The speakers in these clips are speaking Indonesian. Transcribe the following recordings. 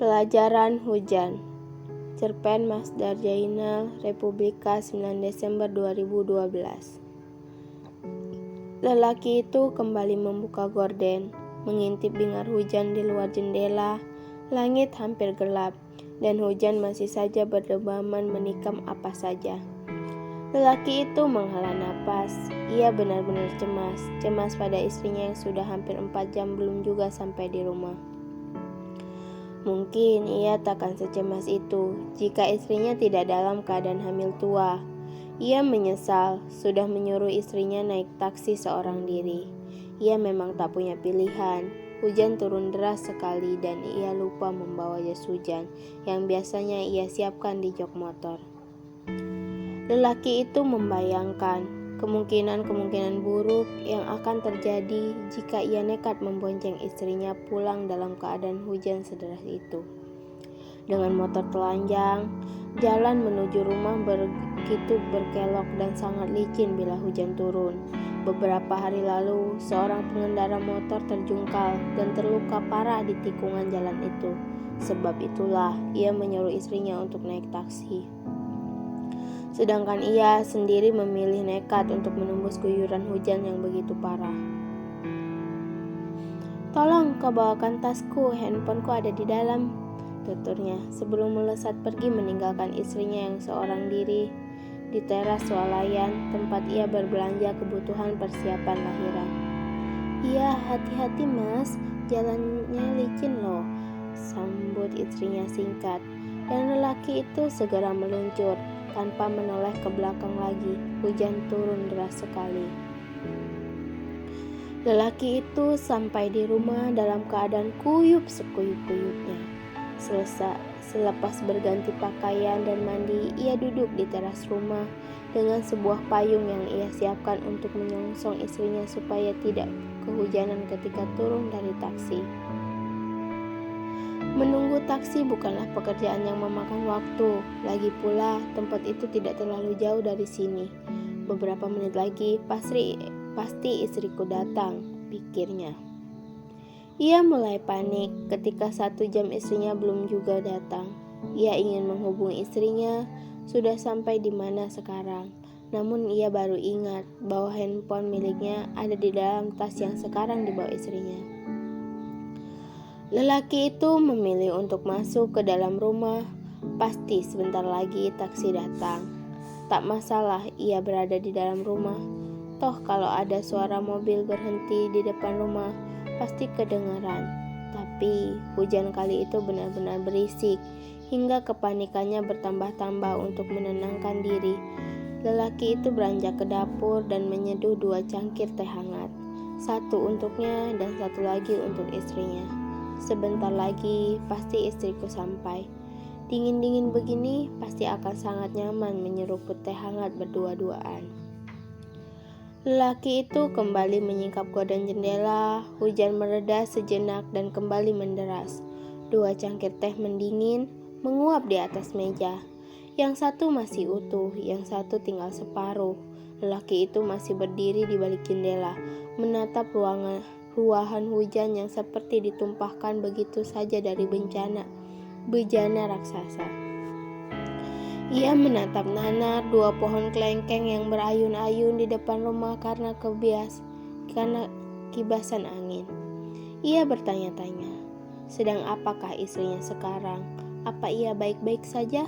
Pelajaran Hujan. Cerpen Masdar Jainal, Republika 9 Desember 2012. Lelaki itu kembali membuka gorden, mengintip bingar hujan di luar jendela. Langit hampir gelap, dan hujan masih saja berdebaman menikam apa saja. Lelaki itu menghela napas. Ia benar-benar cemas pada istrinya yang sudah hampir 4 jam belum juga sampai di rumah. Mungkin ia takkan secemas itu jika istrinya tidak dalam keadaan hamil tua. Ia menyesal sudah menyuruh istrinya naik taksi seorang diri. Ia memang tak punya pilihan. Hujan turun deras sekali dan ia lupa membawa jas hujan yang biasanya ia siapkan di jok motor. Lelaki itu membayangkan kemungkinan buruk yang akan terjadi jika ia nekat membonceng istrinya pulang dalam keadaan hujan sederas itu. Dengan motor telanjang, jalan menuju rumah begitu berkelok dan sangat licin bila hujan turun. Beberapa hari lalu, seorang pengendara motor terjungkal dan terluka parah di tikungan jalan itu. Sebab itulah ia menyuruh istrinya untuk naik taksi. Sedangkan ia sendiri memilih nekat untuk menembus guyuran hujan yang begitu parah. "Tolong kau bawakan tasku, handphoneku ada di dalam," tuturnya sebelum melesat pergi meninggalkan istrinya yang seorang diri di teras swalayan tempat ia berbelanja kebutuhan persiapan lahiran. "Iya, hati-hati mas, jalannya licin loh," sambut istrinya singkat. Dan lelaki itu segera meluncur tanpa menoleh ke belakang lagi. Hujan turun deras sekali. Lelaki itu sampai di rumah dalam keadaan kuyup sekuyup-kuyupnya. Selepas berganti pakaian dan mandi, ia duduk di teras rumah dengan sebuah payung yang ia siapkan untuk menyongsong istrinya supaya tidak kehujanan ketika turun dari taksi. Menunggu taksi bukanlah pekerjaan yang memakan waktu. Lagi pula, tempat itu tidak terlalu jauh dari sini. Beberapa menit lagi, pasti istriku datang, pikirnya. Ia mulai panik ketika 1 jam istrinya belum juga datang. Ia ingin menghubungi istrinya, sudah sampai di mana sekarang. Namun ia baru ingat bahwa handphone miliknya ada di dalam tas yang sekarang dibawa istrinya. Lelaki itu memilih untuk masuk ke dalam rumah. Pasti sebentar lagi taksi datang. Tak masalah ia berada di dalam rumah. Toh kalau ada suara mobil berhenti di depan rumah, pasti kedengaran. Tapi hujan kali itu benar-benar berisik, hingga kepanikannya bertambah-tambah. Untuk menenangkan diri, lelaki itu beranjak ke dapur dan menyeduh 2 cangkir teh hangat. 1 untuknya dan 1 lagi untuk istrinya. Sebentar lagi pasti istriku sampai. Dingin-dingin begini pasti akan sangat nyaman menyeruput teh hangat berdua-duaan. Lelaki itu kembali menyingkap gorden jendela. Hujan mereda sejenak dan kembali menderas. 2 cangkir teh mendingin menguap di atas meja. Yang 1 masih utuh, yang 1 tinggal separuh. Lelaki itu masih berdiri di balik jendela, menatap ruahan hujan yang seperti ditumpahkan begitu saja dari bejana raksasa. Ia menatap nanar 2 pohon kelengkeng yang berayun-ayun di depan rumah karena kibasan angin. Ia bertanya-tanya, sedang apakah istrinya sekarang? Apa ia baik-baik saja?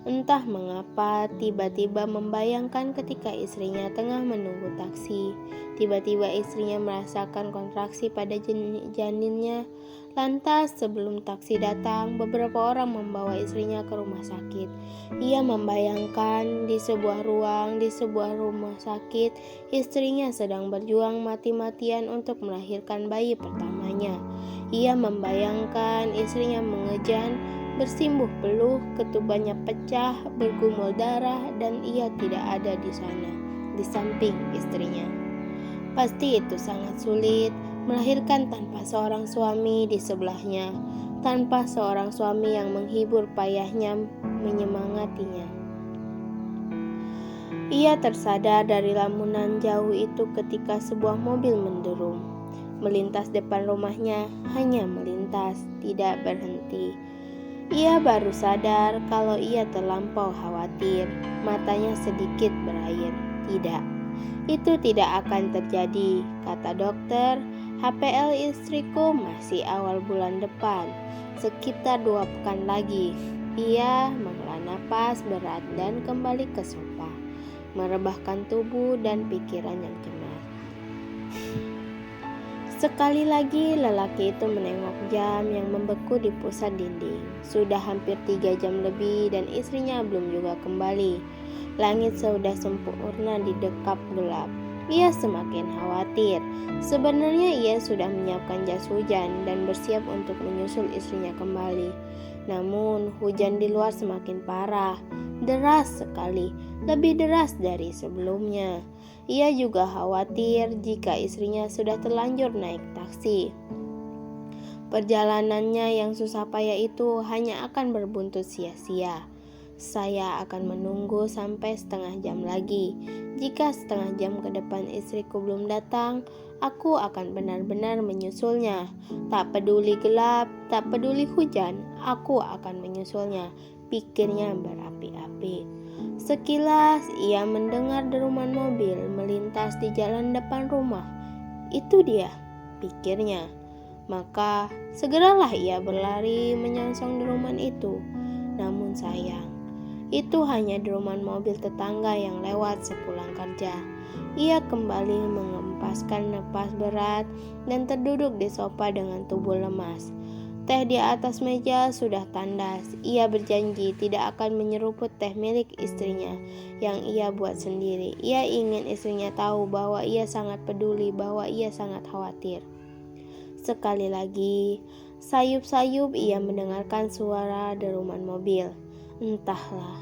Entah mengapa tiba-tiba membayangkan ketika istrinya tengah menunggu taksi. Tiba-tiba istrinya merasakan kontraksi pada janinnya. Lantas sebelum taksi datang, beberapa orang membawa istrinya ke rumah sakit. Ia membayangkan di sebuah rumah sakit, istrinya sedang berjuang mati-matian untuk melahirkan bayi pertamanya. Ia membayangkan istrinya mengejan, bersimbuh peluh, ketubannya pecah, bergumul darah, dan ia tidak ada di sana, di samping istrinya. Pasti itu sangat sulit, melahirkan tanpa seorang suami di sebelahnya, tanpa seorang suami yang menghibur payahnya, menyemangatinya. Ia tersadar dari lamunan jauh itu ketika sebuah mobil menderum. melintas depan rumahnya, hanya melintas, tidak berhenti. Ia baru sadar kalau ia terlampau khawatir. Matanya sedikit berair. Tidak, itu tidak akan terjadi, kata dokter. HPL istriku masih awal bulan depan, sekitar 2 pekan lagi. Ia menghela napas berat dan kembali ke sofa, merebahkan tubuh dan pikiran yang cemas. Sekali lagi lelaki itu menengok jam yang membeku di pusat dinding. Sudah hampir 3 jam lebih dan istrinya belum juga kembali. Langit sudah sempurna didekap gelap. Ia semakin khawatir. Sebenarnya ia sudah menyiapkan jas hujan dan bersiap untuk menyusul istrinya kembali. Namun hujan di luar semakin parah, deras sekali, lebih deras dari sebelumnya. Ia juga khawatir jika istrinya sudah terlanjur naik taksi. Perjalanannya yang susah payah itu hanya akan berbuntut sia-sia. Saya akan menunggu sampai setengah jam lagi. Jika setengah jam ke depan istriku belum datang, aku akan benar-benar menyusulnya. Tak peduli gelap, tak peduli hujan, aku akan menyusulnya, pikirnya berapi-api. Sekilas ia mendengar deruman mobil melintas di jalan depan rumah. Itu dia, pikirnya. Maka segeralah ia berlari menyongsong deruman itu. Namun sayang, itu hanya deruman mobil tetangga yang lewat sepulang kerja. Ia kembali mengempaskan napas berat dan terduduk di sofa dengan tubuh lemas. Teh di atas meja sudah tandas. Ia berjanji tidak akan menyeruput teh milik istrinya yang ia buat sendiri. Ia ingin istrinya tahu bahwa ia sangat peduli, bahwa ia sangat khawatir. Sekali lagi, sayup-sayup ia mendengarkan suara deruman mobil. Entahlah,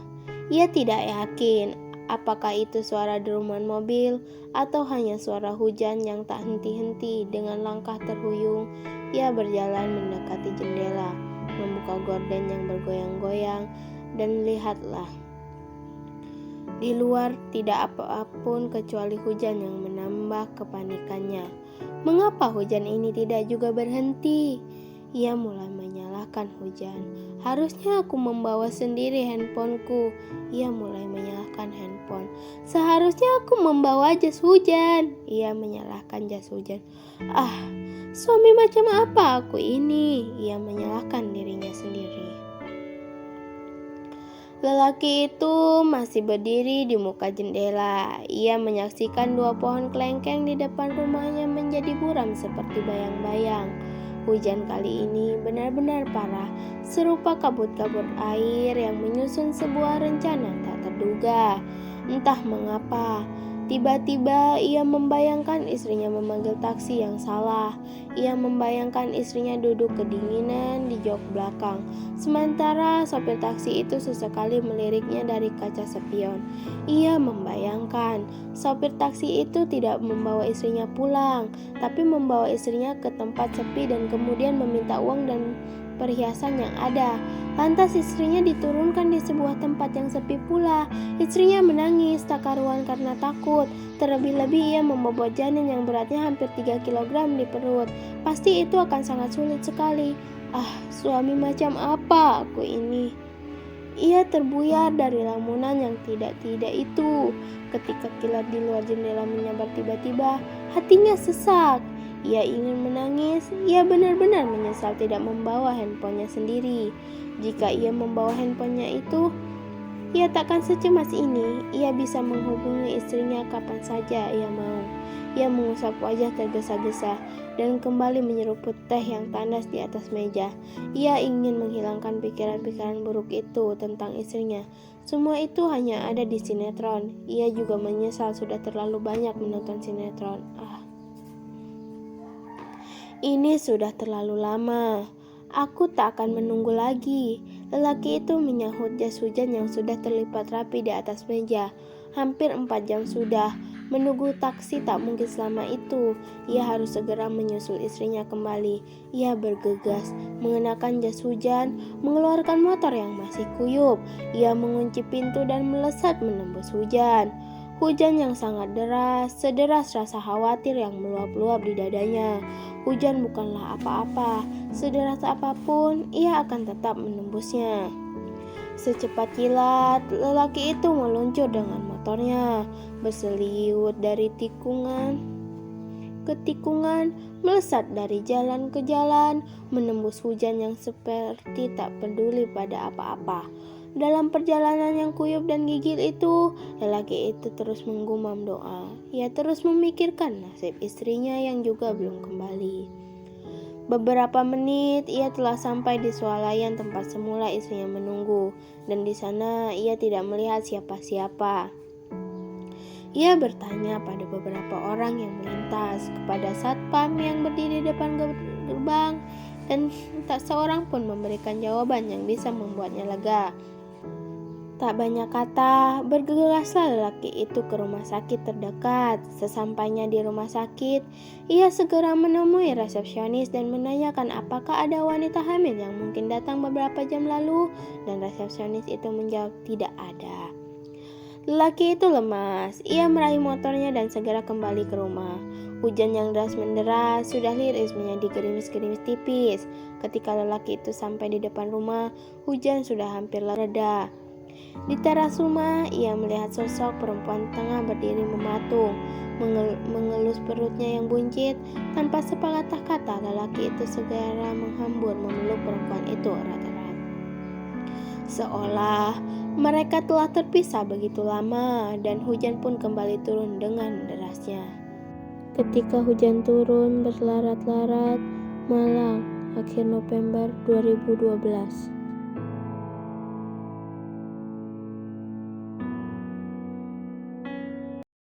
ia tidak yakin apakah itu suara deruman mobil atau hanya suara hujan yang tak henti-henti. Dengan langkah terhuyung, ia berjalan mendekati jendela, membuka gorden yang bergoyang-goyang, dan lihatlah, di luar tidak apa-apun kecuali hujan yang menambah kepanikannya. Mengapa hujan ini tidak juga berhenti? Ia mulai menyalahkan hujan. Harusnya aku membawa sendiri handphoneku. Ia mulai menyalahkan handphone. Seharusnya aku membawa jas hujan. Ia menyalahkan jas hujan. Suami macam apa aku ini? Ia menyalahkan dirinya sendiri. Lelaki itu masih berdiri di muka jendela. Ia menyaksikan 2 pohon kelengkeng di depan rumahnya menjadi buram seperti bayang-bayang. Hujan kali ini benar-benar parah, serupa kabut-kabut air yang menyusun sebuah rencana tak terduga. Entah mengapa, tiba-tiba ia membayangkan istrinya memanggil taksi yang salah. Ia membayangkan istrinya duduk kedinginan di jok belakang, sementara sopir taksi itu sesekali meliriknya dari kaca spion. Ia membayangkan sopir taksi itu tidak membawa istrinya pulang, tapi membawa istrinya ke tempat sepi dan kemudian meminta uang dan perhiasan yang ada. Lantas istrinya diturunkan di sebuah tempat yang sepi pula. Istrinya menangis tak karuan karena takut. Terlebih-lebih ia membobot janin yang beratnya hampir 3 kg di perut. Pasti itu akan sangat sulit sekali. Suami macam apa aku ini? Ia terbuyar dari lamunan yang tidak-tidak itu. Ketika kilat di luar jendela menyabar tiba-tiba, hatinya sesak. Ia ingin menangis. Ia benar-benar menyesal tidak membawa handphonenya sendiri. Jika ia membawa handphonenya itu, ia takkan secemas ini. Ia bisa menghubungi istrinya kapan saja ia mau. Ia mengusap wajah tergesa-gesa dan kembali menyeruput teh yang tandas di atas meja. Ia ingin menghilangkan pikiran-pikiran buruk itu tentang istrinya. Semua itu hanya ada di sinetron. Ia juga menyesal sudah terlalu banyak menonton sinetron. Ini sudah terlalu lama. Aku tak akan menunggu lagi. Lelaki itu menyahut jas hujan yang sudah terlipat rapi di atas meja. Hampir 4 jam sudah. Menunggu taksi tak mungkin selama itu. Ia harus segera menyusul istrinya kembali. Ia bergegas, mengenakan jas hujan, mengeluarkan motor yang masih kuyup. Ia mengunci pintu dan melesat menembus hujan. Hujan yang sangat deras, sederas rasa khawatir yang meluap-luap di dadanya. Hujan bukanlah apa-apa, sederas apapun ia akan tetap menembusnya. Secepat kilat, lelaki itu meluncur dengan motornya, berseliwut dari tikungan ke tikungan, melesat dari jalan ke jalan, menembus hujan yang seperti tak peduli pada apa-apa. Dalam perjalanan yang kuyup dan gigil itu, lelaki itu terus menggumam doa. Ia terus memikirkan nasib istrinya yang juga belum kembali. Beberapa menit ia telah sampai di swalayan tempat semula istrinya menunggu, dan di sana ia tidak melihat siapa-siapa. Ia bertanya pada beberapa orang yang melintas, kepada satpam yang berdiri depan gerbang, dan tak seorang pun memberikan jawaban yang bisa membuatnya lega. Tak banyak kata, bergegaslah lelaki itu ke rumah sakit terdekat. Sesampainya di rumah sakit, ia segera menemui resepsionis dan menanyakan apakah ada wanita hamil yang mungkin datang beberapa jam lalu, dan resepsionis itu menjawab tidak ada. Lelaki itu lemas, ia meraih motornya dan segera kembali ke rumah. Hujan yang deras menderas sudah liris menjadi gerimis-gerimis tipis. Ketika lelaki itu sampai di depan rumah, hujan sudah hampir reda. Di teras rumah, ia melihat sosok perempuan tengah berdiri mematung, mengelus perutnya yang buncit. Tanpa sepatah kata, lelaki itu segera menghambur memeluk perempuan itu erat-erat. Seolah mereka telah terpisah begitu lama, dan hujan pun kembali turun dengan derasnya. Ketika hujan turun berlarat-larat, malam akhir November 2012.